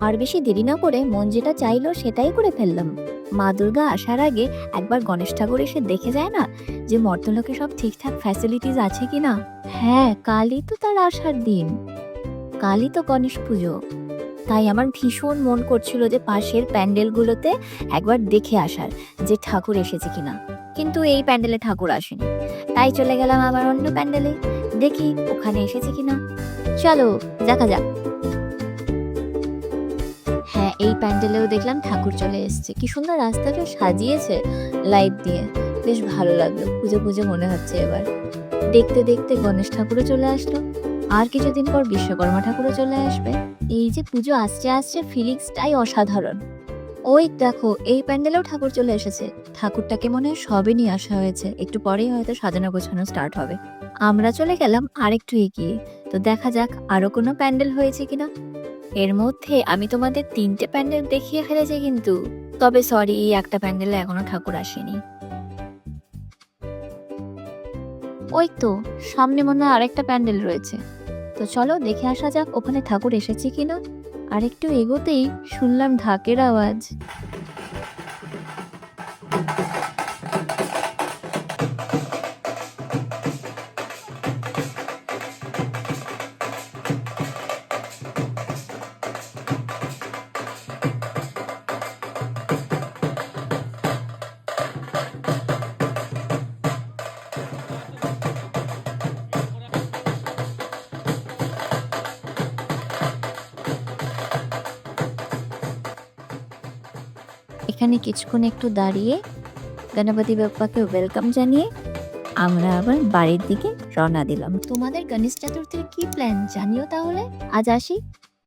আর বেশি দেরি না করে মন যেটা চাইলো সেটাই করে ফেললাম। মা দুর্গা আসার আগে একবার গণেশ ঠাকুর এসে দেখে যায় না যে মর্তলোকে সব ঠিকঠাক ফ্যাসিলিটিস আছে কিনা। হ্যাঁ, কালই তো তার আসার দিন, কালই তো গণেশ পুজো। তাই আমার ভীষণ মন করছিল যে পাশের প্যান্ডেলগুলোতে একবার দেখে আসার যে ঠাকুর এসেছে কিনা, কিন্তু এই প্যান্ডেলে ঠাকুর আসেনি। তাই চলে গেলাম আবার অন্য প্যান্ডেলে, দেখি ওখানে এসেছে কিনা। চলো দেখা যাক। হ্যাঁ, এই প্যান্ডেলেও দেখলাম ঠাকুর চলে এসেছে। কি সুন্দর রাস্তাটা সাজিয়েছে লাইট দিয়ে, বেশ ভালো লাগলো। পুজো পুজো মনে হচ্ছে এবার। দেখতে দেখতে গণেশ ঠাকুরও চলে আসলো, আর কিছুদিন পর বিশ্বকর্মা ঠাকুরও চলে আসবে। এই যে পুজো আসছে আসছে, ফিলিংসটাই অসাধারণ। ওই দেখো, এই প্যান্ডেলেও ঠাকুর চলে এসেছে। ঠাকুরটাকে মনে হয় সবে নিয়ে আসা হয়েছে, একটু পরেই হয়তো সাজানো গোছানো স্টার্ট হবে। আমরা চলে গেলাম আরেকটু এগিয়ে, তো দেখা যাক আরো কোনো প্যান্ডেল হয়েছে কিনা। এর মধ্যে আমি তোমাদের 3টে প্যান্ডেল দেখিয়ে ফেলেছি কিন্তু, তবে সরি, একটা প্যান্ডেলে এখনো ঠাকুর আসেনি। ওই তো সামনে মনে হয় আরেকটা প্যান্ডেল রয়েছে, তো চলো দেখে আসা যাক ওখানে ঠাকুর এসেছে কিনা। আর একটু এগোতেই শুনলাম ঢাকের আওয়াজ। এখানে কিছুক্ষণ একটু দাঁড়িয়ে গণপতি বাপ্পাকে ওয়েলকাম জানিয়ে আমরা আবার বাড়ির দিকে রওনা দিলাম। তোমাদের গণেশ চতুর্থীর কি প্ল্যান জানিও তাহলে। আজ আসি।